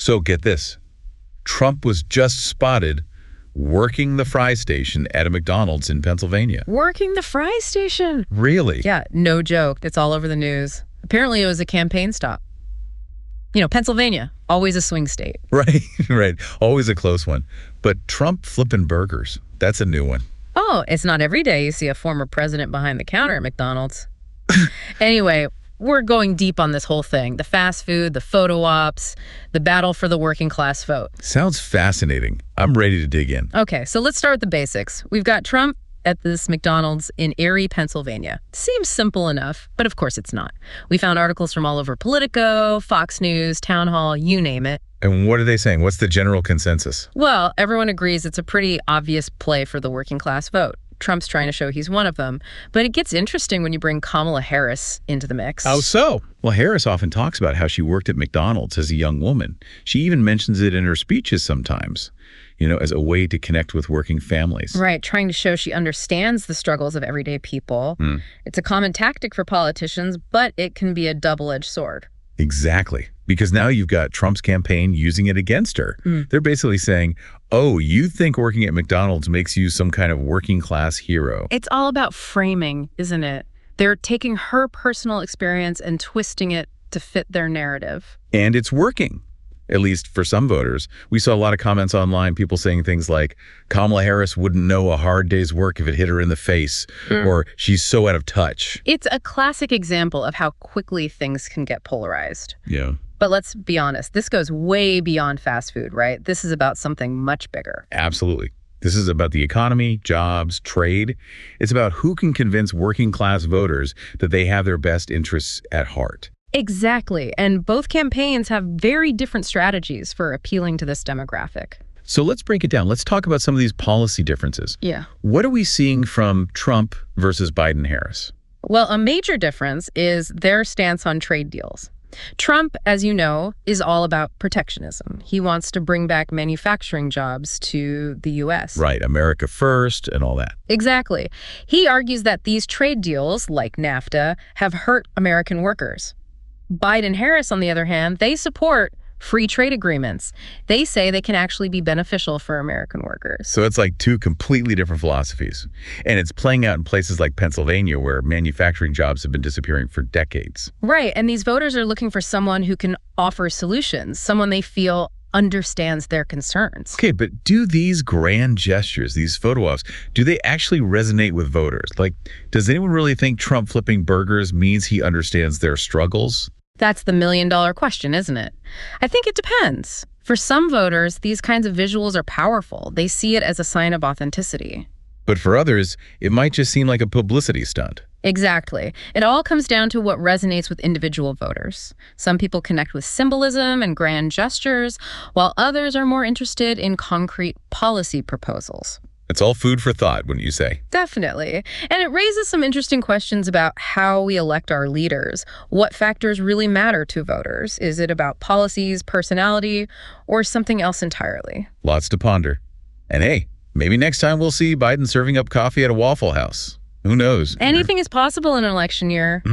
So get this. Trump was just spotted working the fry station at a McDonald's in Pennsylvania. Working the fry station. Really? Yeah, no joke. It's all over the news. Apparently it was a campaign stop. Pennsylvania, always a swing state. Right, right. Always a close one. But Trump flipping burgers, that's a new one. Oh, it's not every day you see a former president behind the counter at McDonald's. Anyway, we're going deep on this whole thing. The fast food, the photo ops, the battle for the working class vote. Sounds fascinating. I'm ready to dig in. Okay, so let's start with the basics. We've got Trump at this McDonald's in Erie, Pennsylvania. Seems simple enough, but of course it's not. We found articles from all over Politico, Fox News, Town Hall, you name it. And what are they saying? What's the general consensus? Well, everyone agrees it's a pretty obvious play for the working class vote. Trump's trying to show he's one of them. But it gets interesting when you bring Kamala Harris into the mix. How so? Well, Harris often talks about how she worked at McDonald's as a young woman. She even mentions it in her speeches sometimes, as a way to connect with working families. Right, trying to show she understands the struggles of everyday people. It's a common tactic for politicians, but it can be a double-edged sword. Exactly. Because now you've got Trump's campaign using it against her. They're basically saying, oh, you think working at McDonald's makes you some kind of working class hero. It's all about framing, isn't it? They're taking her personal experience and twisting it to fit their narrative. And it's working, at least for some voters. We saw a lot of comments online, people saying things like, Kamala Harris wouldn't know a hard day's work if it hit her in the face, or she's so out of touch. It's a classic example of how quickly things can get polarized. Yeah. But let's be honest, this goes way beyond fast food, right? This is about something much bigger. Absolutely. This is about the economy, jobs, trade. It's about who can convince working class voters that they have their best interests at heart. Exactly. And both campaigns have very different strategies for appealing to this demographic. So let's break it down. Let's talk about some of these policy differences. Yeah. What are we seeing from Trump versus Biden-Harris? Well, a major difference is their stance on trade deals. Trump, as you know, is all about protectionism. He wants to bring back manufacturing jobs to the U.S. Right, America first and all that. Exactly. He argues that these trade deals, like NAFTA, have hurt American workers. Biden-Harris, on the other hand, they support free trade agreements. They say they can actually be beneficial for American workers. So it's like two completely different philosophies. And it's playing out in places like Pennsylvania, where manufacturing jobs have been disappearing for decades. Right, and these voters are looking for someone who can offer solutions, someone they feel understands their concerns. Okay, but do these grand gestures, these photo ops, do they actually resonate with voters? Like, does anyone really think Trump flipping burgers means he understands their struggles? That's the million-dollar question, isn't it? I think it depends. For some voters, these kinds of visuals are powerful. They see it as a sign of authenticity. But for others, it might just seem like a publicity stunt. Exactly. It all comes down to what resonates with individual voters. Some people connect with symbolism and grand gestures, while others are more interested in concrete policy proposals. It's all food for thought, wouldn't you say? Definitely. And it raises some interesting questions about how we elect our leaders. What factors really matter to voters? Is it about policies, personality, or something else entirely? Lots to ponder. And hey, maybe next time we'll see Biden serving up coffee at a Waffle House. Who knows? Anything is possible in an election year.